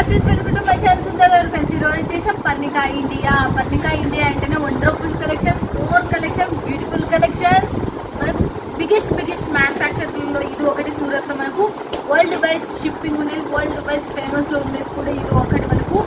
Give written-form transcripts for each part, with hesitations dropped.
Friends, welcome to my channel Sundar గారు friends. ఈ రోజు వచ్చేసాం పర్ణికా ఇండియా. పర్ణికా ఇండియా అంటేనే wonderful collection, more collection, beautiful collections. మనకు బిగ్గెస్ట్ మ్యానుఫ్యాక్చర్లో ఇది ఒకటి. సూరత్ లో మనకు వరల్డ్ వైజ్ షిప్పింగ్ ఉండేది, వరల్డ్ వైజ్ ఫేమస్ లో ఉండేది కూడా ఇది ఒకటి. మనకు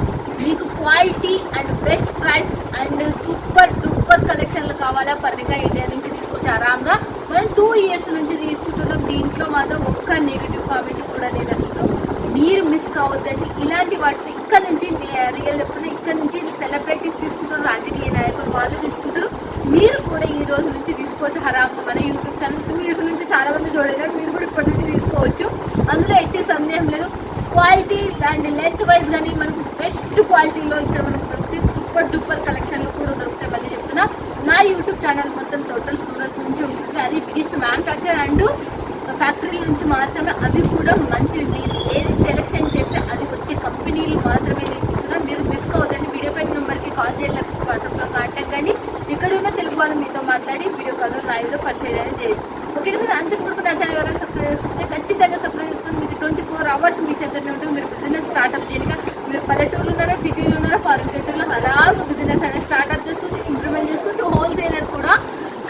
మీకు quality and best price and super duper కలెక్షన్లు కావాలా, పర్ణికా ఇండియా నుంచి తీసుకొచ్చి ఆరాంగా మనం 2 years నుంచి తీసుకుంటున్నాం. దీంట్లో మాత్రం ఒక్క నెగిటివ్ కామెంట్ కూడా లేదు. అసలు మీరు మిస్ కావద్దండి ఇలాంటి వాటిని. ఇక్కడ నుంచి రియల్ చెప్తున్నా, ఇక్కడ నుంచి సెలబ్రిటీస్ తీసుకుంటారు, రాజకీయ నాయకులు వాళ్ళు తీసుకుంటారు. మీరు కూడా ఈ రోజు నుంచి తీసుకోవచ్చు హరాంగా. మన యూట్యూబ్ ఛానల్ 2 years నుంచి చాలా మంది చూడలేదు, మీరు కూడా ఇప్పటి నుంచి తీసుకోవచ్చు. అందులో ఎట్టి సందేహం లేదు. క్వాలిటీ అండ్ లెంత్ వైజ్ కానీ మనకు బెస్ట్ క్వాలిటీలో ఇక్కడ మనకు దొరుకుతాయి. సూపర్ డూపర్ కలెక్షన్లు కూడా దొరుకుతాయి. మళ్ళీ చెప్తున్నా, నా యూట్యూబ్ ఛానల్ మొత్తం టోటల్ సూరత్ నుంచి ఉంటుంది. అది బిగ్గెస్ట్ మ్యానుఫ్యాక్చర్ అండ్ ఫ్యాక్టరీ నుంచి మాత్రమే. అవి కూడా మంచివి. మీరు ఏది సెలెక్షన్ చేస్తే అది వచ్చే కంపెనీలు మాత్రమే తీసుకున్నాం. మీరు మిస్ కావద్దండి. వీడియో పైన నెంబర్కి కాల్ చేయలేక వాట్సాప్లో కాంటాక్ట్ కానీ ఇక్కడ ఉన్న తెలుగు వాళ్ళు మీతో మాట్లాడి వీడియో కాల్లో లైవ్లో పరిచయం అనేది చేయొచ్చు. ఓకే కదా. అంతకు నా ఛానల్ ఎవరైనా సబ్స్క్రైబ్ చేసుకుంటే ఖచ్చితంగా సబ్స్క్రైబ్ చేసుకుని మీకు 24 hours మీ చేతనే ఉంటుంది. మీరు బిజినెస్ స్టార్ట్అప్ చేయగా మీరు పల్లెటూరులో ఉన్నారా, సిటీలో ఉన్నారా, ఫారెన్ కంట్రీలో హరాంగా బిజినెస్ అనేది స్టార్ట్అప్ చేసుకోవచ్చు, ఇంప్రూవ్మెంట్ చేసుకోవచ్చు, హోల్సేలర్ కూడా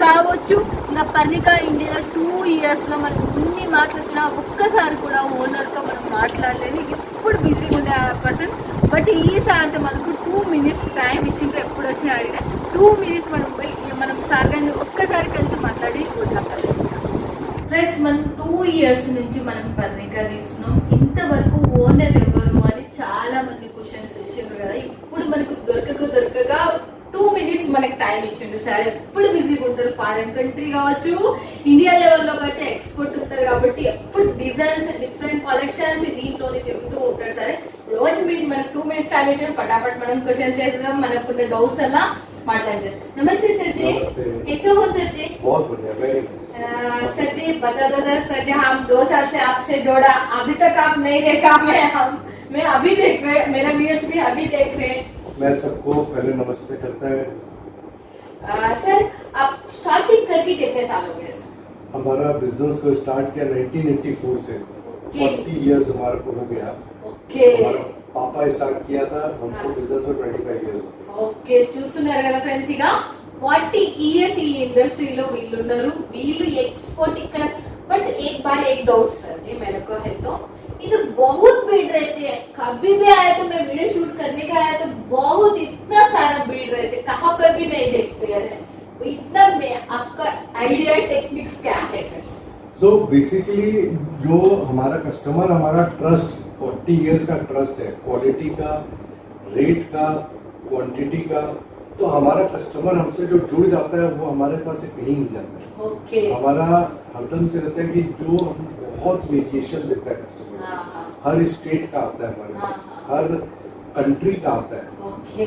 కావచ్చు. ఇంకా పర్ణికా ఇండియాలో 2 years లో మనం ఎన్ని మాట్లాడుతున్నా ఒక్కసారి కూడా ఓనర్తో మనం మాట్లాడలేదు. ఎప్పుడు బిజీగా ఉండే పర్సన్. బట్ ఈసారి మనకు 2 minutes టైం ఇచ్చిండ్రు. ఎప్పుడు వచ్చినా అడిగినా 2 minutes మనం పోయి మనం సార్ గారిని ఒక్కసారి కలిసి మాట్లాడి వద్దాం. ఫ్రెండ్స్, మనం 2 years నుంచి మనం పర్ణికా తీస్తున్నాం. ఇంతవరకు ఓనర్ ఎవరు అని చాలా మంది క్వశ్చన్స్ ఇచ్చిండ్రు కదా. ఇప్పుడు మనకు దొరకగా 2 minutes మనకి టైం ఇచ్చిండు సార్. ఎప్పుడు బిజీగా ఉంటారు, ఫారెన్ కంట్రీ కావచ్చు, ఇండియా లెవెల్లో కావచ్చు, ఎక్స్పోర్ట్ ఉంటారు కాబట్టి ఎప్పుడు డిజైన్స్, డిఫరెంట్ కలెక్షన్స్ దీంట్లోనే తిరుగుతూ ఉంటారు సార్. 1 minute మనకు 2 minutes టైం ఇచ్చారు. పటాపట్ మనం క్వశ్చన్స్ చేద్దాం, మనకున్న డౌట్స్ అలా మాట్లాడతారు. నమస్తే सर जी, कैसे हो सर जी? बहुत बढ़िया, वेरी सर जी बता दो सर जी, हम 2 साल से आपसे जोड़ा, अभी तक आप नहीं देखा. मैं अभी देख रहे, मेरा व्यूअर्स भी अभी देख रहे. मैं सबको पहले नमस्ते करता है. सर, आप स्टार्टिंग करके कितने साल हो गए? हमारा बिजनेस को स्टार्ट किया 1984 से. 40 years हमारा को हो गया. ओके. हमारा पापा स्टार्ट किया था, हमको बिजनेस में 25 years. ఓకే, చూస్తున్నారు కదా ఫ్రెండ్స్. ఇక 40 years ఈ ఇండస్ట్రీలో వీళ్ళు ఉన్నారు. వీళ్ళు ఎక్స్పోర్ట్ ఇక్కడ. बट एक बार एक डाउट सर जी मेरे को है, तो इधर बहुत भीड़ रहती है. कभी भी आए तो मैं वीडियो शूट करने का आया तो बहुत इतना सारा भीड़ रहते, कहाँ पर भी नहीं देखते हैं. इतना में आपका आइडिया टेक्निक्स क्या है सर? सो बेसिकली जो हमारा कस्टमर, हमारा ट्रस्ट 40 years का ट्रस्ट है. क्वालिटी का, रेट का, क्वांटिटी का. तो हमारा कस्टमर हमसे जो जुड़ जाता है वो हमारे पास से कहीं नहीं जाता है. ओके. हमारा हरदम से रहता है कि जो हम बहुत वेरिएशन देता है कस्टमर. हर स्टेट का आता है हमारे पास, हर कंट्री का आता है. ఓకే,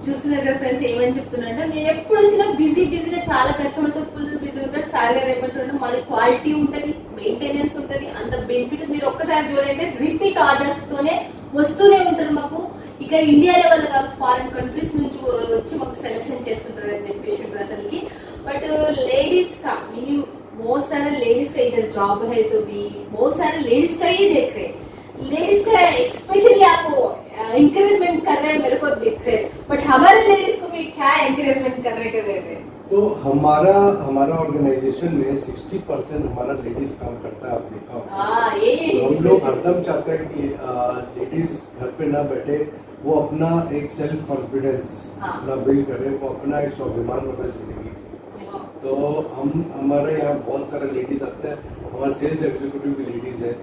చూస్తున్నారు కదా ఫ్రెండ్స్ ఏమని చెప్తున్నారంటే, నేను ఎప్పుడు వచ్చినా బిజీగా చాలా కస్టమర్తో ఫుల్ బిజీ ఉంటారు. సార్ గారు ఏమంటున్నారు, మాది క్వాలిటీ ఉంటుంది, మెయింటెనెన్స్ ఉంటుంది, అంత బెనిఫిట్. మీరు ఒక్కసారి చూడండి, రిపీట్ ఆర్డర్స్ తోనే వస్తూనే ఉంటారు మాకు. ఇక్కడ ఇండియా లెవెల్ కాదు, ఫారెన్ కంట్రీస్ నుంచి వచ్చి మాకు సెలెక్షన్ చేస్తుంటారు అని చెప్పేసి అసలుకి. बट लेडीज का मीनिंग बहुत सारे लेडीज का इधर जॉब है, तो भी बहुत सारे लेडीज का ही देख रहे. लेडीज का स्पेशली आपको इंकरेजमेंट कर रहे हैं, मेरे को दिख रहे. बट हमारे लेडीज को भी क्या इंकरेजमेंट करने के दे रहे? तो हमारा ऑर्गेनाइजेशन में 60% हमारा लेडीज काम करता है. आप देखा होगा. तो हम लोग हरदम चाहते हैं कि लेडीज घर पे ना बैठे, वो अपना एक सेल्फ कॉन्फिडेंस अपना बिल्ड करे, वो अपना एक स्वाभिमान वाला जिंदगी. तो हमारे यहाँ बहुत सारे लेडीज आते हैं. हमारे सेल्स एग्जीक्यूटिव भी लेडीज है.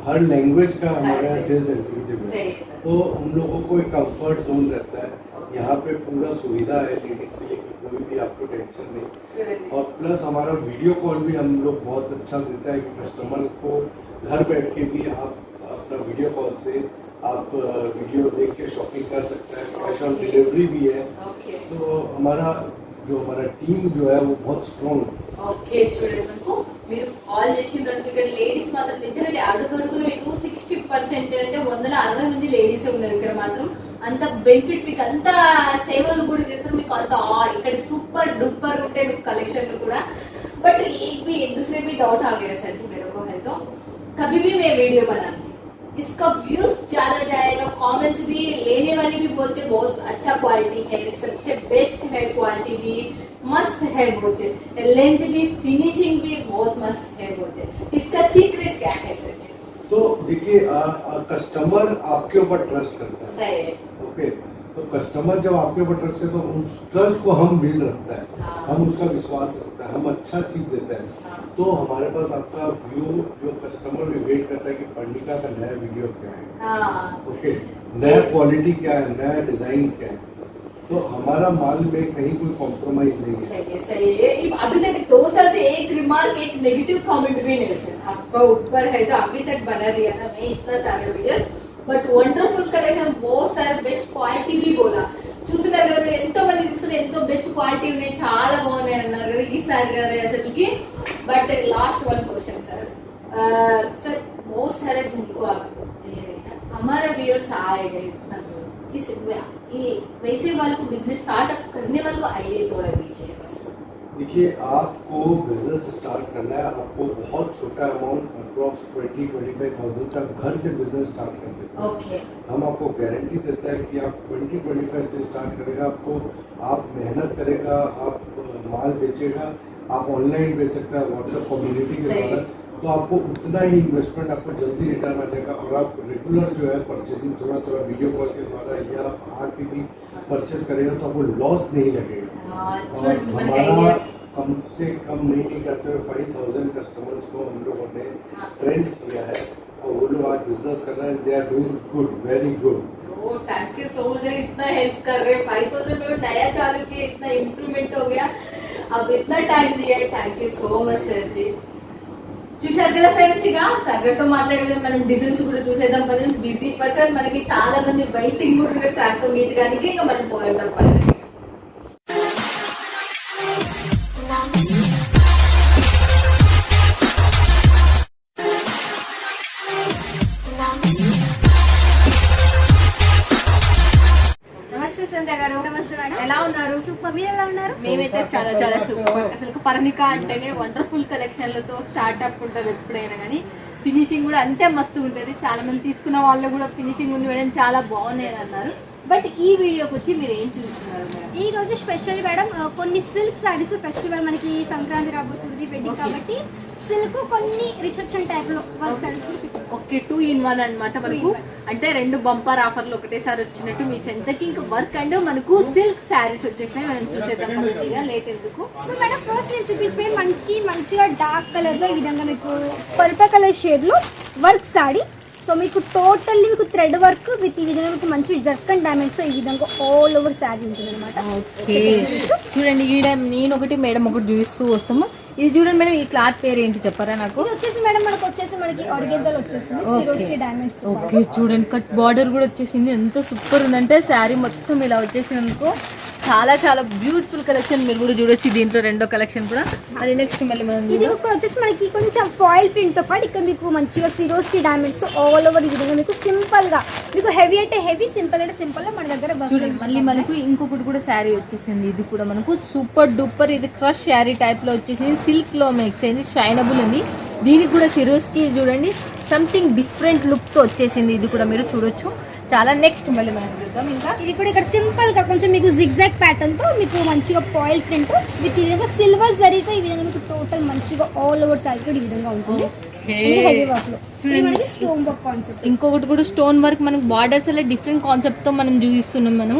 हर लैंग्वेज का हमारे यहाँ सेल्स एग्जीक्यूटिव है. तो हम लोगों को एक कंफर्ट जोन रहता है. यहाँ पे पूरा सुविधा है लेडीज के लिए, कोई भी आपको टेंशन नहीं. और प्लस हमारा वीडियो कॉल भी हम लोग बहुत अच्छा देता है कि कस्टमर को घर बैठ के भी आप अपना वीडियो कॉल से आप वीडियो देख के शॉपिंग कर सकते हैं. कैश ऑन डिलीवरी भी है. तो हमारा टीम जो है वो बहुत स्ट्रॉन्ग है. ఓకే, చూడండి మనకు మీరు కాల్ చేసిండ్రంటే ఇక్కడ లేడీస్ మాత్రం నిజంగా అడుగున మీకు 60% అంటే 160 మంది లేడీస్ ఉన్నారు ఇక్కడ మాత్రం. అంత బెనిఫిట్ మీకు, అంత సేవలు కూడా చేస్తారు మీకు. అంత ఇక్కడ సూపర్ డూపర్ ఉంటాయి మీకు కలెక్షన్ కూడా. बट एक भी दूसरे भी डाउट आ गया सर जी मेरे को है, तो कभी भी मैं वीडियो बनाती इसका व्यूज ज्यादा जाएगा, कमेंट्स भी लेने वाले भी बोलते बहुत अच्छा क्वालिटी है, सबसे बेस्ट है, क्वालिटी भी मस्त है बोलते, लेंथ भी फिनिशिंग भी बहुत मस्त है बोलते। इसका सीक्रेट क्या है सर? तो देखिए कस्टमर आपके ऊपर ट्रस्ट करता है, सही है। ओके, तो कस्टमर जब आपके ऊपर ट्रस्ट है तो उस ट्रस्ट को हम बिल्ड रखता है, हाँ। हम उसका विश्वास रखता है, हम अच्छा चीज देते हैं। हाँ। तो हमारे पास आपका व्यू जो कस्टमर भी वेट करता है कि पर्णिका का नया वीडियो क्या है, हाँ ओके, नया क्वालिटी क्या है, नया डिजाइन क्या है, तो हमारा माल में कहीं कोई कॉम्प्रोमाइज नहीं है। सही है, सही है। अभी तक 2 साल से एक रिमार्क, एक नेगेटिव कमेंट भी नहीं सर आपका ऊपर है, तो अभी तक बना दिया ना मैं इतना सारे वीडियोस, बट వండర్ఫుల్ కలెక్షన్, बहुत सारे బెస్ట్ క్వాలిటీ भी बोला, చూస్తున్నారు కదా మీరు, ఎంతో మంది తీసుకుని ఎంతో బెస్ట్ క్వాలిటీ ఉన్నాయి, చాలా బాగున్నాయి అన్నారు కదా ఈసారి కదా అసలుకి। But last one question sir, sir बहुत सारे जिनको आपको दे रहे हैं हमारा व्यूअर्स आएगा इतना दूर, इस ये वैसे वालों को बिजनेस स्टार्टअप करने वालों को आइडिया थोड़ा दीजिए बस। देखिए आपको बिजनेस स्टार्ट करना है, आपको बहुत छोटा अमाउंट अप्रॉक्स 20-25,000 से आप घर से बिजनेस स्टार्ट कर सकते हैं। ओके, हम आपको गारंटी देते हैं कि आप 20-25 से स्टार्ट करेगा, आपको आप मेहनत करेगा, आप माल बेचेगा, आप ऑनलाइन बेच सकते हैं व्हाट्सएप कम्युनिटी के द्वारा, तो आपको उतना ही इन्वेस्टमेंट आपको जल्दी रिटर्न आ जाएगा, और आप रेगुलर जो है परचेसिंग थोड़ा थोड़ा वीडियो कॉल के द्वारा या आके भी परचेस करेगा तो आपको लॉस नहीं लगेगा। और हमारा कम से कम नहीं करते हुए 5,000 कस्टमर्स को हम लोगों ने ट्रेंड किया है, और वो लोग आज बिजनेस कर रहे हैं, they are doing good, very good. Thank you so much, इतना हेल्प कर रहे हैं। 5,000 में नया चालू किया, इतना इम्प्रूवमेंट हो गया, अब इतना टाइम दिया है, thank you so much sir ji. చూశారు కదా ఫ్రెండ్స్, ఇక సార్ తో మాట్లాడేది మనం డిజైన్స్ కూడా చూసేద్దాం కదా, బిజీ పర్సన్, మనకి చాలా మంది వెయిటింగ్ కూడా ఉన్నారు సార్ తో మీట్ కానీ, ఇక మనం పోయేద్దాం పని। నమస్తే సంధ్య గారు. నమస్తే మేడం. ఎలా ఉన్నారు? సూపర్, మీరు ఎలా ఉన్నారు? మేమైతే చాలా చాలా సూపర్. అసలు పర్ణిక అంటేనే వండర్ఫుల్ కలెక్షన్లతో స్టార్ట్అప్ ఉంటుంది ఎప్పుడైనా కానీ, ఫినిషింగ్ కూడా అంతే మస్తు ఉంటుంది. చాలా మంది తీసుకున్న వాళ్ళు కూడా ఫినిషింగ్ ఉంది మేడం, చాలా బాగున్నాయి అన్నారు. బట్ ఈ వీడియోకి వచ్చి మీరు ఏం చూస్తున్నారు మేడం? ఈ రోజు స్పెషల్ మేడం, కొన్ని సిల్క్ సారీస్, ఫెస్టివల్ మనకి సంక్రాంతి రాబోతుంది, వెడ్డింగ్ కాబట్టి సిల్క్ కొన్ని రిసెప్షన్ టైప్ లో వర్క్ సారీస్ కూడా చూపిస్తాం. ఓకే, 2 in 1 అన్నమాట మనకు, అంటే 2 బంపర్ ఆఫర్లు ఒకటేసారి వచ్చినట్టు మీ చెంతకి ఇంకా వర్క్ అండ్ మనకు సిల్క్ శారీస్ వచ్చేసినాయి. మనం చూసేద్దాం పద్ధతిగా, లేట్ ఎందుకు. సో మేడం ఫస్ట్ నేను చూపించే మనకి మంచిగా డార్క్ కలర్ లో ఈ విధంగా మీకు పర్పుల్ కలర్ షేడ్ లో వర్క్ సారీ. సో మీకు టోటల్లీ మీకు థ్రెడ్ వర్క్ విత్ ఈ విధంగా మీకు మంచి జర్కన్ డైమండ్స్ తో ఈ విధంగా ఆల్ ఓవర్ శారీ ఉంటుంది అనమాట. ఓకే, చూడండి ఈడ నేను ఒకటి మేడం ఒకటి చూస్తూ వస్తాము. ఇది చూడండి మేడం, ఈ క్లాత్ పేరు ఏంటి చెప్పారా నాకు? ఇది వచ్చేసి మేడం మనకు వచ్చేసి మనకి ఆర్గెన్జాల్ వచ్చేస్తుంది, సిరోస్కి డైమండ్స్. ఓకే, చూడండి కట్ బార్డర్ కూడా వచ్చేసింది, ఎంత సూపర్ ఉందంటే శారీ మొత్తం ఇలా వచ్చేసినందుకు చాలా చాలా బ్యూటిఫుల్ కలెక్షన్. మీరు కూడా చూడొచ్చు, దీంట్లో రెండో కలెక్షన్ కూడా. అది నెక్స్ట్ మళ్ళీ మనం ఇది ఇక్కడ వచ్చేసి మనకి కొంచెం ఫాయిల్ ప్రింట్ తో పాటు ఇక్కడ మీకు మంచిగా సిరోస్కి డైమండ్స్ తో ఆల్ ఓవర్ ఈ విధంగా మీకు సింపుల్ గా, మీకు హెవీ అంటే హెవీ, సింపుల్ అంటే సింపుల్ గా మన దగ్గర చూడండి. మళ్ళీ మనకు ఇంకొకటి కూడా శారీ వచ్చేసింది, ఇది కూడా మనకు సూపర్ డూపర్, ఇది క్రష్ శారీ టైప్ లో వచ్చేసింది, సిల్క్ లో మిక్స్ అయింది, షైనబుల్ ఉంది. దీనికి కూడా సిరోస్కి చూడండి సంథింగ్ డిఫరెంట్ లుక్ తో వచ్చేసింది, ఇది కూడా మీరు చూడొచ్చు చాలా. నెక్స్ట్ మళ్ళీ మనం చూద్దాం. ఇంకా ఇది కూడా ఇక్కడ సింపుల్ గా కొంచెం మీకు జిగ్జాగ్ ప్యాటర్న్ తో మీకు మంచిగా ఫాయిల్ ప్రింట్ విత్ ఈ విధంగా సిల్వర్ జరీతో ఈ విధంగా మీకు టోటల్ మంచిగా ఆల్ ఓవర్ సారీ కూడా ఈ విధంగా ఉంటుంది. హెవీ వర్క్ లో చూడండి, స్టోన్ వర్క్ కాన్సెప్ట్. ఇంకొకటి కూడా స్టోన్ వర్క్, మనకు బార్డర్స్ అలా డిఫరెంట్ కాన్సెప్ట్ తో మనం చూపిస్తున్నాం మనం.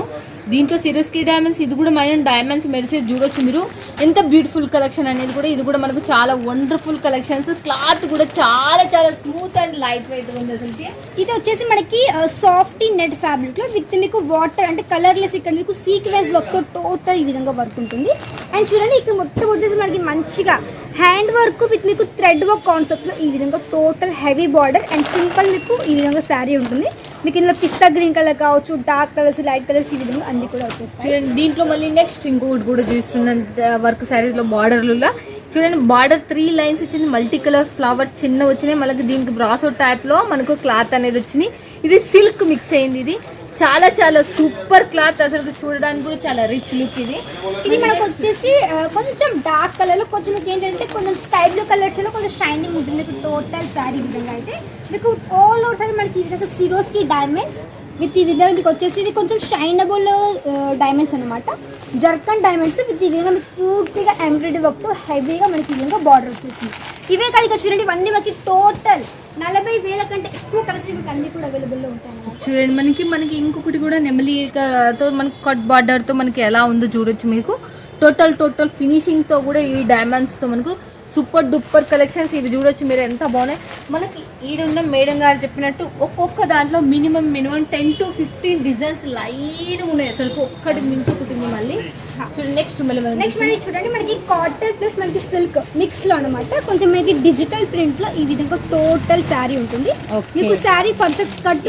దీంట్లో సిరోస్కి డైమండ్స్, ఇది కూడా మైన డైమండ్స్ మెరిసేది చూడొచ్చు మీరు, ఎంత బ్యూటిఫుల్ కలెక్షన్ అనేది కూడా. ఇది కూడా మనకు చాలా వండర్ఫుల్ కలెక్షన్స్, క్లాత్ కూడా చాలా చాలా స్మూత్ అండ్ లైట్ వెయిట్ ఉంది అసలు. ఇది వచ్చేసి మనకి సాఫ్ట్ నెట్ ఫ్యాబ్రిక్ లో విత్ మీకు వాటర్ అంటే కలర్లెస్, ఇక్కడ మీకు సీక్వెన్స్ వర్క్ తో టోటల్ ఈ విధంగా వర్క్ ఉంటుంది. అండ్ చూడండి ఇక్కడ మొత్తం వచ్చేసి మనకి మంచిగా హ్యాండ్ వర్క్ విత్ మీకు థ్రెడ్ వర్క్ కాన్సెప్ట్ లో ఈ విధంగా total heavy border and simple మీకు ఈ విధంగా శారీ ఉంటుంది. మీకు ఇందులో పిస్తా గ్రీన్ కలర్ కావచ్చు, డార్క్ కలర్స్, లైట్ కలర్స్ ఈ విధంగా అన్ని కూడా వచ్చేస్తాయి. చూడండి దీంట్లో మళ్ళీ నెక్స్ట్ ఇంకొకటి కూడా చూస్తున్న వర్క్ శారీస్ లో బార్డర్లలో చూడండి, బార్డర్ 3 లైన్స్ వచ్చింది, మల్టీ కలర్ ఫ్లవర్ చిన్న వచ్చినాయి, మళ్ళీ దీనికి బ్రాసో టైప్ లో మనకు క్లాత్ అనేది వచ్చింది. ఇది సిల్క్ మిక్స్ అయింది, ఇది చాలా చాలా సూపర్ క్లాత్, అసలు చూడడానికి కూడా చాలా రిచ్ లుక్ ఇది. ఇది మనకు వచ్చేసి కొంచెం డార్క్ కలర్ లో కొంచెం మీకు ఏంటంటే కొంచెం స్కై బ్లూ కలర్స్ లో కొంచెం షైనింగ్ ఉంటుంది మీకు టోటల్ శారీ విధంగా అయితే మీకు ఆల్ ఓవర్ సారీ మనకి ఈ విధంగా సిరోస్కి డైమండ్స్ విత్ ఈ విధంగా మీకు వచ్చేసి ఇది కొంచెం షైనబుల్ డైమండ్స్ అనమాట, జర్కన్ డైమండ్స్ విత్ ఈ విధంగా మీకు పూర్తిగా ఎంబ్రాయిడరీ వర్క్తో హెవీగా మనకి ఈ విధంగా బార్డర్ వచ్చేసి. ఇవే కాదు ఇక్కడ చూడండి, ఇవన్నీ మనకి టోటల్ 40,000 కంటే ఎక్కువ కలెక్షన్ మీకు అన్ని కూడా అవైలబుల్లో ఉంటాయి అన్నమాట. చూడండి మనకి ఇంకొకటి కూడా నెమలితో మనకి కట్ బార్డర్ తో మనకి ఎలా ఉందో చూడొచ్చు. మీకు టోటల్ ఫినిషింగ్ తో కూడా ఈ డైమండ్స్ తో మనకు సూపర్ డూపర్ కలెక్షన్స్ ఇవి చూడొచ్చు మీరు ఎంత బాగున్నాయి. మనకి ఈడున్న మేడం గారు చెప్పినట్టు ఒక్కొక్క దాంట్లో మినిమం 10 to 15 డిజైన్స్ లైన్ ఉన్నాయి, అసలు ఒక్కటి మించి ఒకటి ఉంది. మళ్ళీ చూడండి నెక్స్ట్ మనకి చూడండి మనకి కాటన్ ప్లస్ మనకి సిల్క్ మిక్స్ లో అనమాట, కొంచెం మనకి డిజిటల్ ప్రింట్ లో ఈ విధంగా టోటల్ శారీ ఉంటుంది. మీకు శారీ పర్ఫెక్ట్ కట్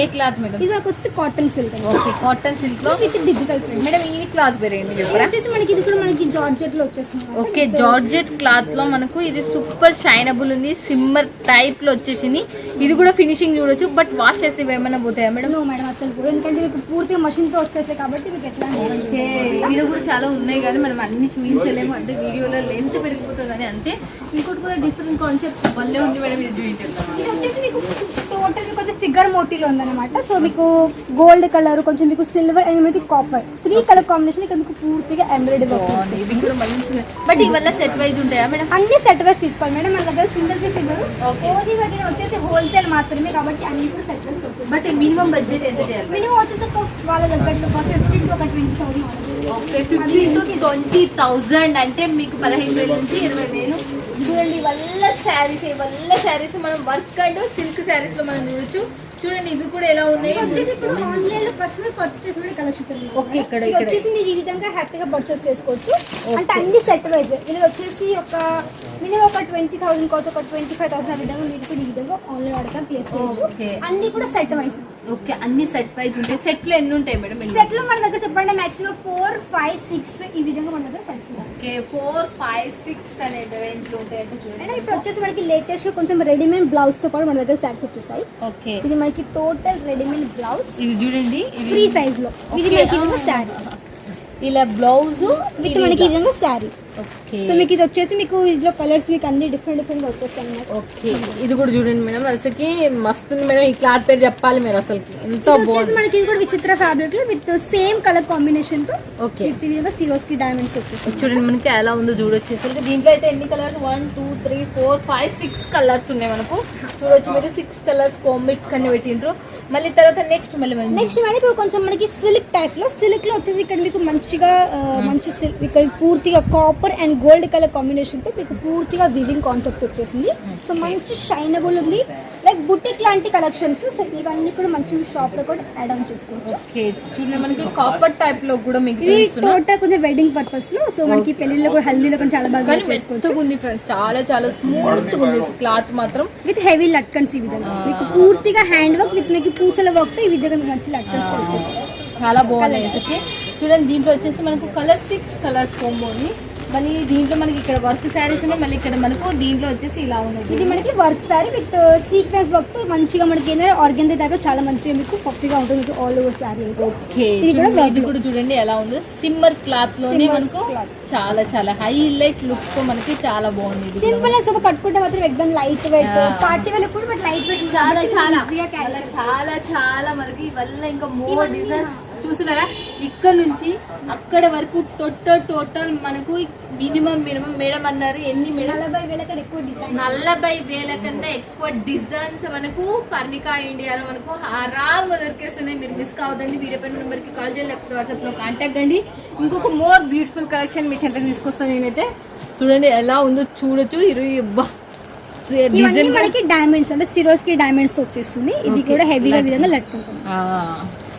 ఏ క్లాత్ మేడం? ఇది వచ్చేసి cotton silk. Okay, cotton silk లో విత్ డిజిటల్ ప్రింట్. మేడం ఈ క్లాత్ పేరు ఏంటి చెప్పరా? వచ్చేసి మనకి ఇది కూడా మనకి జార్జెట్ లో వచ్చేసింది. ఓకే, జార్జెట్ క్లాత్ లో మనకు ఇది సూపర్ షైనబుల్ ఉంది, సిమ్మర్ టైప్ లో వచ్చేసింది. ఇది కూడా ఫినిషింగ్ చూడొచ్చు, బట్ వాష్ చేసి ఏమైనా పోతాయా మేడం? నో మేడం అసలు పోదు, ఎందుకంటే మీకు పూర్తిగా మషిన్ తో వచ్చేసాయి కాబట్టి మీకు ఎట్లా ఓకే, వీడియో కూడా చాలా ఉన్నాయి కానీ మనం అన్ని చూపించలేము, అంటే వీడియోలో లెంత్ పెరిగిపోతుందని అంతే. ఇంకోటి కూడా డిఫరెంట్ కాన్సెప్ట్ వల్లే ఉంది మేడం, ఇది చూపించారు. ఇది వచ్చేసి మీకు టోటల్ కొంచెం ఫిగర్ మోటిలో ఉందన్నమాట. సో మీకు గోల్డ్ కలర్, కొంచెం మీకు సిల్వర్ అండ్ మీకు కాపర్ 3 కలర్ కాంబినేషన్ ఇక్కడ మీకు పూర్తిగా ఎంబ్రాయిడరీ వర్క్. ఇది కూడా మంచిగా, బట్ ఇవల్ల సెట్ వైజ్ ఉంటాయా మేడం? అన్ని సెట్ వైజ్ తీసుకోవాలి మేడం, మన దగ్గర సింగిల్ పీస్ ఇవ్వరు. ఓది వదిన వచ్చేసి హోల్సేల్ మాత్రమే కాబట్టి అన్ని కూడా సెట్ వైజ్ వచ్చేసి. బట్ మినిమం బడ్జెట్ ఎంత చేయాలి? మినిమం వచ్చేసి వాళ్ళ దగ్గర 15 to 20,000. ఓకే, 15 to 20,000 అంటే మీకు 15,000 నుంచి 20,000. చూడండి వల్ల శారీస్ మనం వర్క్ అండ్ సిల్క్ శారీస్ లో మనం చూడొచ్చు. చూడండి ఇవి కూడా ఎలా ఉన్నాయి. వచ్చేసి ఇప్పుడు ఆన్లైన్ లో కస్టమర్ పర్చేస్ చేసుకునే కలెక్షన్. ఓకే, ఇక్కడ వచ్చేసి మీరు ఈ విధంగా హ్యాపీగా పర్చేస్ చేసుకోవచ్చు. అంటే అన్ని సెట్ వైజ్ ఇది వచ్చేసి ఒక మినిమం ఒక 20,000 కోసం ఒక 25,000 ఆ విధంగా మీరు కూడా ఈ విధంగా ఆన్లైన్ ఆర్డర్ ప్లేస్ చేయొచ్చు. అన్ని కూడా సెట్ వైజ్. ఓకే, అన్ని సెట్ వైజ్ ఉంటాయి. సెట్ లో ఎన్ని ఉంటాయి మేడం? సెట్ లో మన దగ్గర చెప్పండి మాక్సిమం 4, 5, 6 ఈ విధంగా మన దగ్గర సెట్. ఓకే, 4, 5, 6 అనే రేంజ్ లో ఉంటాయి అంటే చూడండి. ఇప్పుడు వచ్చేసి మనకి లేటెస్ట్ కొంచెం రెడీమేడ్ బ్లౌజ్ తో పాటు మన దగ్గర సెట్స్ వచ్చేసాయి. ఓకే, ఇది మనకి టోటల్ రెడీమేడ్ బ్లౌజ్, ఇది చూడండి ఫ్రీ సైజ్ లో. ఇది మనకి ఇదంగా శారీ, ఇలా బ్లౌజ్ విత్ మనకి ఇదంగా శారీ. ఓకే, సో మీకు ఇది వచ్చేసి మీకు ఇందులో కలర్స్ మీకు అన్ని డిఫరెంట్ గా వచ్చేస్తాయి అన్నమాట. ఓకే, ఇది కూడా చూడండి మేడం, అసలుకి మస్తు మేడం. ఈ క్లాత్ పేరు చెప్పాలి మీరు, అసలుకి ఎంత బాగుంది. మనకి ఇది కూడా విచిత్ర ఫ్యాబ్రిక్ లో విత్ సేమ్ కలర్ కాంబినేషన్ తో ఓకే విత్ విధంగా సిరోస్కి డైమండ్స్ వచ్చేసి. చూడండి మనకి ఎలా ఉందో చూడొచ్చు. అసలు దీంట్లో అయితే ఎన్ని కలర్స్? 1, 2, 3, 4, 5, 6 కలర్స్ ఉన్నాయి మనకు. చూడొచ్చు మీరు 6 కలర్స్ కాంబిక్ అని పెట్టిండ్రు. మళ్ళీ తర్వాత నెక్స్ట్ నెక్స్ట్ మేడం ఇప్పుడు కొంచెం మనకి సిల్క్ టైప్ లో, సిల్క్ లో వచ్చేసి ఇక్కడ మీకు మంచిగా మంచి సిల్క్ ఇక్కడ పూర్తిగా copper and gold colour combination తో మీకు పూర్తిగా వివింగ్ కాన్సెప్ట్ వచ్చేసింది. సో మంచి షైనబుల్ ఉంది, లైక్ బుటిక్ లాంటి కలెక్షన్స్. సో ఇవన్నీ కూడా మంచి షాప్ లో కూడా యాడ్ ఆన్ చేసుకోవచ్చు. ఓకే, చూడండి మనకి కాపర్ టైప్ లో కూడా మీకు ఇది టోటల్ కొంచెం వెడ్డింగ్ పర్పస్ లో. సో మనకి పెళ్లిలో కూడా హల్దీలో కూడా చాలా బాగా చేసుకోవచ్చు. ఉంది ఫ్రెండ్స్, చాలా స్మూత్ ఉంది క్లాత్ మాత్రం విత్ హెవీ లట్కన్స్. ఈ విధంగా మీకు పూర్తిగా హ్యాండ్ వర్క్ విత్ మీకు పూసల వర్క్ తో ఈ విధంగా మీకు మంచి లట్కన్స్ కూడా వచ్చేస్తాయి. చాలా బాగున్నాయి. చూడండి దీంట్లో వచ్చేసి మనకు కలర్ 6 కలర్స్ కాంబో ఉంది. మళ్ళీ దీంట్లో మనకి ఇక్కడ వర్క్ శారీస్ ఉన్నాయి. మళ్ళీ ఇక్కడ మనకు దీంట్లో వచ్చేసి ఇలా ఉన్నది. ఇది మనకి work sari with sequence work తో మంచిగా మనకి ఆర్గెంజా టైప్ లో చాలా మంచిగా మీకు పఫీగా ఉంటుంది మీకు ఆల్ ఓవర్ శారీ. ఓకే, ఇది కూడా చూడండి ఎలా ఉందో. సిమ్మర్ క్లాత్ లోనే మనకు చాలా హైలైట్ లుక్ తో మనకి చాలా బాగుంది. సింపుల్ గా కట్టుకుంటే మాత్రం ఎక్దమ్ లైట్ వెయిట్, పార్టీ వేర్ కూడా బట్ లైట్ వెయిట్ చాలా మనకి వల్ల ఇంకా మోర్ డిజైన్స్ చూసినారా. ఇక్కడ నుంచి అక్కడ వరకు టోటల్ మనకు మినిమం మేడం అన్నారు ఎన్ని మేడం? 40,000 కన్నా ఎక్కువ డిజైన్. 40,000 కన్నా ఎక్కువ డిజైన్స్ మనకు పర్ణికా ఇండియాలో మనకు ఆరాంగా దొరికేస్తున్నాయి. మీరు మిస్ కావద్దండి. వీడియో పైన నెంబర్ కి కాల్ చేయాలి, లేకపోతే వాట్సాప్ లో కాంటాక్ట్ కండి. ఇంకొక మోర్ బ్యూటిఫుల్ కలెక్షన్ మీ చెంతకు తీసుకొస్తాను నేనైతే. చూడండి ఎలా ఉందో చూడొచ్చు. ఇవన్నీ మనకి డైమండ్స్ అంటే సిరోస్కి డైమండ్స్ తో వచ్చేస్తుంది. ఇది కూడా హెవీగా విధంగా లట్కన్స్.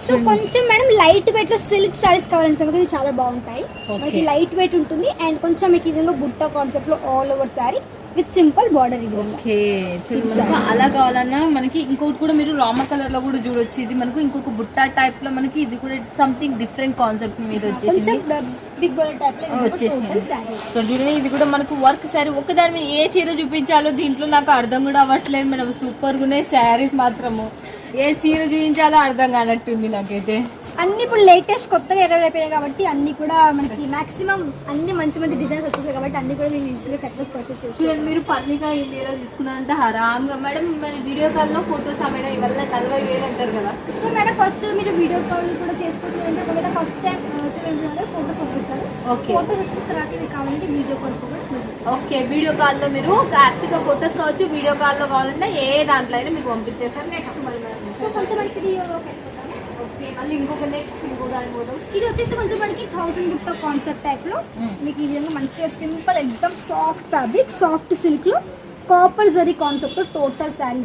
సో కొంచెం మేడం లైట్ వెయిట్ లో సిల్క్ సారీస్ కావాలంటే ఇది చాలా బాగుంటాయి. మనకి లైట్ వెయిట్ ఉంటుంది అండ్ కొంచెం మీకు ఈ విధంగా బుట్ట కాన్సెప్ట్ లో all over sorry with simple border. Okay, చూడండి అలా కావాలన్నా మనకి ఇంకొకటి కూడా మీరు రామ కలర్ లో కూడా చూడొచ్చు. ఇది మనకు ఇంకొక బుట్ట టైప్ లో మనకి ఇది కూడా సంథింగ్ డిఫరెంట్ కాన్సెప్ట్ మీద వచ్చేసింది. చూడండి ఇది కూడా మనకు వర్క్ శారీ. ఒకదాని మీద ఏ చీర చూపించాలో దీంట్లో నాకు అర్థం కూడా అవ్వట్లేదు మేడం. సూపర్ గా ఉన్నాయి శారీస్ మాత్రము. ఏ చీర చూపించాలో అర్థం కానట్టుంది నాకైతే. అన్ని ఇప్పుడు లేటెస్ట్ కొత్తగా ఎర్రలు అయిపోయాయి కాబట్టి అన్ని కూడా మనకి మాక్సిమం అన్ని మంచి మంచి డిజైన్స్ వచ్చేసాయి కాబట్టి అన్ని కూడా మీరు ఈజీగా సెట్లెస్ పర్చేస్ చేసుకోవచ్చు. చూడండి మీరు పర్ణికా ఇండియాలో తీసుకున్నారంటే హరామ్గా మేడం. మరి వీడియో కాల్లో ఫొటోస్ మేడం ఇవల్ల 40,000 అంటారు కదా. సో మేడం ఫస్ట్ మీరు వీడియో కాల్ కూడా చేసుకుంటున్నారంటే ఒకవేళ ఫస్ట్ టైం ఫోటోస్ పంపిస్తారు. ఓకే. ఫోటోస్ వచ్చిన తర్వాత మీకు కావాలంటే వీడియో కాల్ కూడా ఓకే. వీడియో కాల్లో మీరు యాక్టివ్గా ఫొటోస్ కావచ్చు, వీడియో కాల్లో కావాలంటే ఏ దాంట్లో అయినా మీకు పంపించేస్తారు. నెక్స్ట్ మళ్ళీ సో కొంచెం మనకి ఇది ఓకే. మళ్ళీ ఇంకొక నెక్స్ట్ ఇంకో దాని పోదాం. ఇది వచ్చేసి కొంచెం మనకి 1000 బుట్ట కాన్సెప్ట్ టైప్ లో మీకు ఈ విధంగా మంచిగా సింపుల్ ఎక్దమ్ సాఫ్ట్ ఫ్యాబ్రిక్ సాఫ్ట్ సిల్క్ లో copper zari concept total sari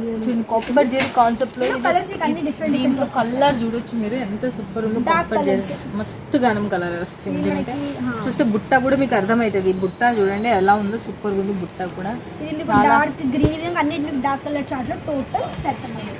copper zari concept లో కలర్స్ మీకు అన్ని డిఫరెంట్ దీంట్లో కలర్ చూడొచ్చు మీరు ఎంత సూపర్ ఉందో. కాపర్ జరీ మస్తు గానం కలర్ వస్తుంది. చూస్తే బుట్ట కూడా మీకు అర్థమవుతుంది. బుట్ట చూడండి ఎలా ఉందో సూపర్ ఉంది. బుట్ట కూడా డార్క్ గ్రీన్ విధంగా అన్ని డార్క్ కలర్ చార్ట్ లో టోటల్ సెట్ అన్నమాట.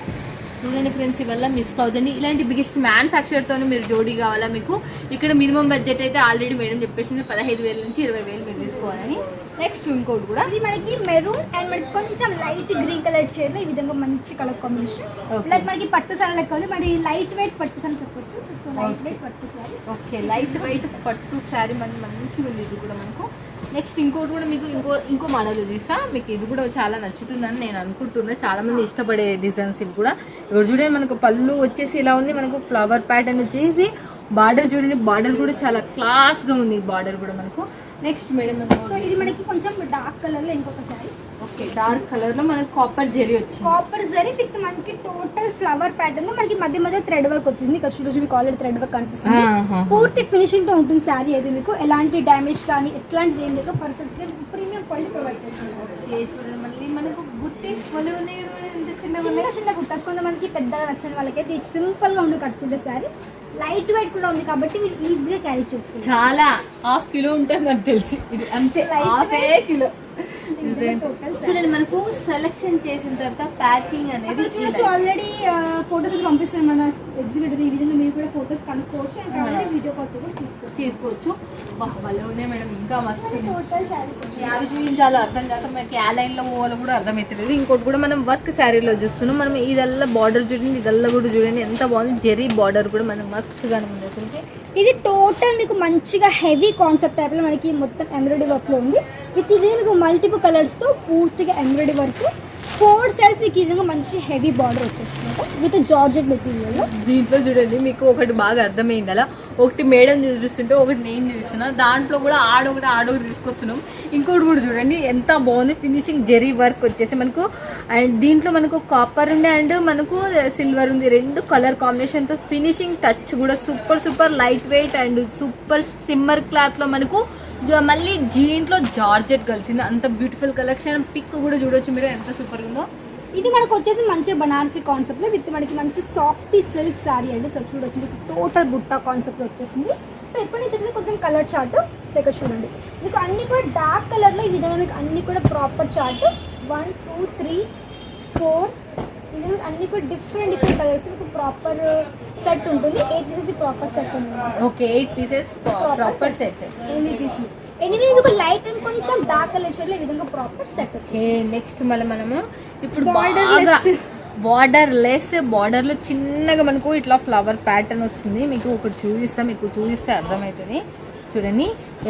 చూడండి ఫ్రెండ్స్ ఇవల్ల మిస్ కావద్దండి. ఇలాంటి బిగ్గెస్ట్ మ్యానుఫ్యాక్చర్తో మీరు జోడీ కావాలా మీకు. ఇక్కడ మినిమం బడ్జెట్ అయితే ఆల్రెడీ మేడం చెప్పేసింది 15,000 నుంచి 20,000 మీరు తీసుకోవాలని. నెక్స్ట్ ఇంకోటి కూడా ఇది మనకి మెరూన్ అండ్ మనకి కొంచెం లైట్ గ్రీన్ కలర్ షేడ్ లో ఈ విధంగా మంచి కలర్ కాంబినేషన్. లైక్ మనకి పట్టు సారీ లెక్క ఉంది. మరి లైట్ వెయిట్ పట్టు సారీ చెప్పొచ్చు. సో లైట్ వెయిట్ పట్టు సారీ. ఓకే. లైట్ వెయిట్ పట్టు శారీ మనకి మంచిగా ఉంది. ఇది కూడా మనకు నెక్స్ట్ ఇంకోటి కూడా మీకు ఇంకో మోడల్ చూసా. మీకు ఇది కూడా చాలా నచ్చుతుందని నేను అనుకుంటున్నా. చాలా మంది ఇష్టపడే డిజైన్స్ ఇవి కూడా. ఇక్కడ చూడండి మనకు పళ్ళు వచ్చేసి ఇలా ఉంది. మనకు ఫ్లవర్ ప్యాటర్న్ వచ్చేసి బార్డర్ చూడండి. బార్డర్ కూడా చాలా క్లాస్గా ఉంది. బార్డర్ కూడా మనకు. నెక్స్ట్ మేడం ఇది మనకి కొంచెం డార్క్ కలర్ లో ఇంకొక సారీ. ఓకే. డార్క్ కలర్ లో మనకి కాపర్ జరీ వచ్చింది. కాపర్ జరీ విత్ మనకి టోటల్ ఫ్లవర్ ప్యాటర్న్ లో మనకి మధ్య మధ్య థ్రెడ్ వర్క్ వచ్చింది. ఇక్కడ చూడొచ్చు మీకు ఆల్రెడీ థ్రెడ్ వర్క్ కనిపిస్తుంది. పూర్తి ఫినిషింగ్ తో ఉంటుంది శారీ. అయితే మీకు ఎలాంటి డ్యామేజ్ కానీ ఎట్లాంటిది ఏం లేక పర్ఫెక్ట్ గా ప్రీమియం క్వాలిటీ ప్రొవైడ్ చేస్తుంది. చూడండి మళ్ళీ మనకు బుట్టీస్ మళ్ళీ ఉన్నాయి. చిన్న చిన్న బుట్టాస్ కొంతమందికి పెద్దగా నచ్చిన వాళ్ళకైతే సింపుల్ గా ఉండి కట్టుకుంటే శారీ లైట్ వెయిట్ కూడా ఉంది కాబట్టి మీరు ఈజీగా క్యారీ చేసుకోవచ్చు. చాలా ½ కిలో ఉంటుంది నాకు తెలిసి. ఇది అంతే ½ కిలో. చూడండి మనకు సెలెక్షన్ చేసిన తర్వాత ప్యాకింగ్ అనేది ఆల్రెడీ ఫోటోస్ పంపిస్తారు మన ఎగ్జిక్యూటివ్. ఈ విధంగా మీరు కూడా ఫోటోస్ కనుక్కోవచ్చు అండ్ వీడియో కాల్ కూడా తీసుకోవచ్చు. భలే ఉన్నాయి మేడం. ఇంకా మస్తు టోటల్ శారీస్ యాభై చూపించాలో అర్థం కాక మనకి ఆ లైన్లో పోవాలో కూడా అర్థమవుతలేదు. ఇంకోటి కూడా మనం వర్క్ శారీలో చూస్తున్నాం. మనం ఇదల్లా బార్డర్ చూడండి. ఇదల్లా కూడా చూడండి ఎంత బాగుంది. జెరీ బార్డర్ కూడా మనకు మస్తుగానే ఉంది. అసలు ఇది టోటల్ మీకు మంచిగా హెవీ కాన్సెప్ట్ టైప్ లో మనకి మొత్తం ఎంబ్రాయిడరీ వర్క్ లో ఉంది. విత్ ఇది మీకు మల్టిపుల్ కలర్స్ తో పూర్తిగా ఎంబ్రాయిడరీ వర్క్. 4 సారీస్ మీకు ఈ విధంగా మంచి హెవీ బార్డర్ వచ్చేస్తుంది విత్ జార్జెట్ మెటీరియల్. దీంట్లో చూడండి మీకు ఒకటి బాగా అర్థమైంది. అలా ఒకటి మేడం చూపిస్తుంటే ఒకటి నేను చూపిస్తున్నా. దాంట్లో కూడా ఆడొకటి తీసుకొస్తున్నాం. ఇంకోటి కూడా చూడండి ఎంత బాగుంది. ఫినిషింగ్ జెరీ వర్క్ వచ్చేసి మనకు. అండ్ దీంట్లో మనకు కాపర్ ఉంది అండ్ మనకు సిల్వర్ ఉంది. 2 కలర్ కాంబినేషన్తో ఫినిషింగ్ టచ్ కూడా super light weight and super shimmer క్లాత్లో మనకు మళ్ళీ జీన్స్లో జార్జెట్ కలిసింది. అంత బ్యూటిఫుల్ కలెక్షన్. పిక్ కూడా చూడొచ్చు మీరు ఎంత సూపర్ ఉందో. ఇది మనకు వచ్చేసి మంచి బనారసీ కాన్సెప్ట్ లో విత్ మనకి మంచి సాఫ్ట్ సిల్క్ సారీ అండి. సో చూడొచ్చు మీకు టోటల్ బుట్ట కాన్సెప్ట్ వచ్చేసింది. సో ఇప్పటి నుంచి వచ్చేసి కొంచెం కలర్ చార్ట్. సో ఇక్కడ చూడండి మీకు అన్ని కూడా డార్క్ కలర్ లో ఈ విధంగా మీకు అన్ని కూడా ప్రాపర్ చార్ట్ 1 2 3 4 ఇది అన్ని కూడా డిఫరెంట్ కలర్స్ మీకు ప్రాపర్ సెట్ ఉంటుంది. 8 పీసెస్ ప్రాపర్ సెట్ ఉంటుంది. Okay 8 pieces proper set. 8 pieces anyway మీకు లైట్ అండ్ కొంచెం డార్క్ కలర్ షేడ్ లో ఈ విధంగా ప్రాపర్ సెట్ వచ్చింది. నెక్స్ట్ మళ్ళీ మనము ఇప్పుడు బార్డర్ లెస్ బార్డర్ లో చిన్నగా మనకు ఇట్లా ఫ్లవర్ ప్యాటర్న్ వస్తుంది. మీకు ఒకటి చూపిస్తాం. మీకు చూపిస్తే అర్థమవుతుంది. చూడండి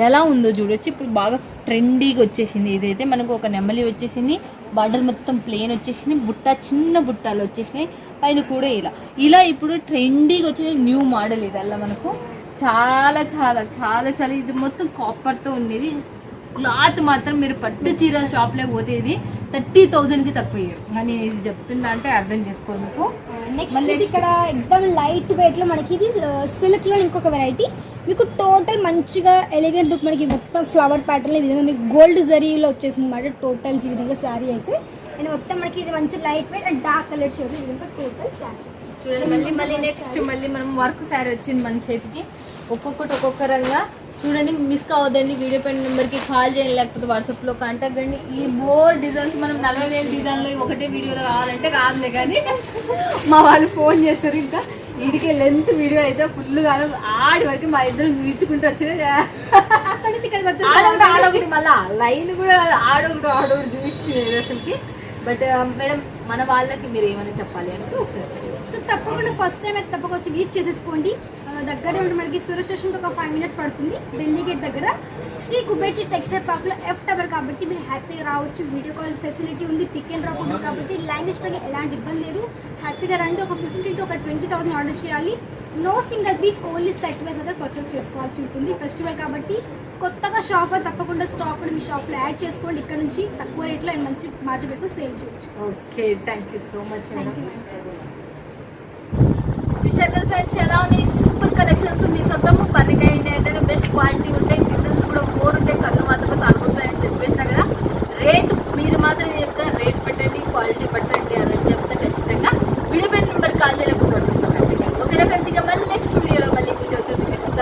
ఎలా ఉందో చూడొచ్చు. ఇప్పుడు బాగా ట్రెండీగా వచ్చేసింది. ఇదైతే మనకు ఒక నెమలి వచ్చేసింది. బార్డర్ మొత్తం ప్లెయిన్ వచ్చేసింది. బుట్ట చిన్న బుట్టాలు వచ్చేసినాయి. పైన కూడా ఇలా ఇప్పుడు ట్రెండీగా వచ్చిన న్యూ మోడల్. ఇదల్లా మనకు చాలా చాలా చాలా చాలా ఇది మొత్తం కాపర్తో ఉండేది. క్లాత్ మాత్రం మీరు పట్టు చీర షాప్లో పోతే ఇది 30,000కి తక్కువ. కానీ ఇది చెప్తుందా అంటే అర్థం చేసుకోండి. మీకు నెక్స్ట్ ఇక్కడ ఎక్దమ్ లైట్ వెయిట్ లో మనకి ఇది సిల్క్ లో ఇంకొక వెరైటీ. మీకు టోటల్ మంచిగా ఎలిగెంట్ లుక్ మనకి మొత్తం ఫ్లవర్ ప్యాటర్న్ ఈ విధంగా మీకు గోల్డ్ జరీలో వచ్చేసింది అన్నమాట. టోటల్ ఈ విధంగా శారీ అయితే అండ్ మొత్తం మనకి ఇది మంచి light weight and dark colour shade ఈ విధంగా టోటల్ శారీ. చూడండి మళ్ళీ నెక్స్ట్ మళ్ళీ మనం వర్క్ శారీ వచ్చింది మన చేతికి. ఒక్కొక్క రంగా చూడండి. మిస్ కావద్దండి. వీడియో పైన నెంబర్కి కాల్ చేయండి లేకపోతే వాట్సాప్లో కాంటాక్ట్ కండి. ఈ మోర్ డిజైన్స్ మనం 40,000 డిజైన్లో ఒకటే వీడియోలో కావాలంటే కాదులే కానీ మా వాళ్ళు ఫోన్ చేస్తారు. ఇంకా వీడికి లెంత్ వీడియో అయితే ఫుల్ కాదు. ఆడి వరకు మా ఇద్దరు చూపించుకుంటూ వచ్చిన అక్కడ నుంచి ఇక్కడ ఆడొకటి మళ్ళీ లైన్ కూడా ఆడొకటి చూపించింది అసలుకి. బట్ మేడం మన వాళ్ళకి మీరు ఏమైనా చెప్పాలి అంటే ఒకసారి సో తప్పకుండా ఫస్ట్ టైం అయితే తప్పకుండా వచ్చి విజిట్ చేసేసుకోండి. దగ్గర ఉండి మనకి సూరత్ స్టేషన్ ఒక 5 minutes పడుతుంది. ఢిల్లీ గేట్ దగ్గర శ్రీ కుబేర్జీ టెక్స్టైల్ పార్క్లో F టవర్ కాబట్టి మీరు హ్యాపీగా రావచ్చు. వీడియో కాల్ ఫెసిలిటీ ఉంది, పిక్ అండ్ డ్రాప్ ఉంది కాబట్టి లాంగ్వేజ్ పైన ఎలాంటి ఇబ్బంది లేదు. హ్యాపీగా రండి. ఒక 15 to 20,000 ఆర్డర్ చేయాలి. No single piece, only set wise అయితే పర్చేస్ చేసుకోవాల్సి ఉంటుంది. ఫెస్టివల్ కాబట్టి కొత్తగా షాప్ తప్పకుండా స్టాక్ కూడా మీ షాప్లో యాడ్ చేసుకోండి. ఇక్కడ నుంచి తక్కువ రేట్లో అండ్ మంచి మాట పెట్టి సేల్ చేయొచ్చు. Okay, thank you so much madam. చూశారు కదా ఫ్రెండ్స్, ఎలా ఉన్నాయి సూపర్ కలెక్షన్స్. మీ సొంతము పర్ణికా ఇండియా అంటేనే బెస్ట్ క్వాలిటీ ఉంటాయి, డిజైన్స్ కూడా మోర్ ఉంటాయి, కళ్ళు మాత్రమే సాగుతాయని చెప్పేసిన కదా. రేట్ మీరు మాత్రం చెప్తే రేట్ పెట్టండి, క్వాలిటీ పెట్టండి అని చెప్తే ఖచ్చితంగా వీడియో పైన నెంబర్ కాల్ చేయలేకపోతే ఓకేనా ఫ్రెండ్స్. ఇక మళ్ళీ నెక్స్ట్ వీడియోలో మళ్ళీ మీట్ అవుతుంది మీ సొంత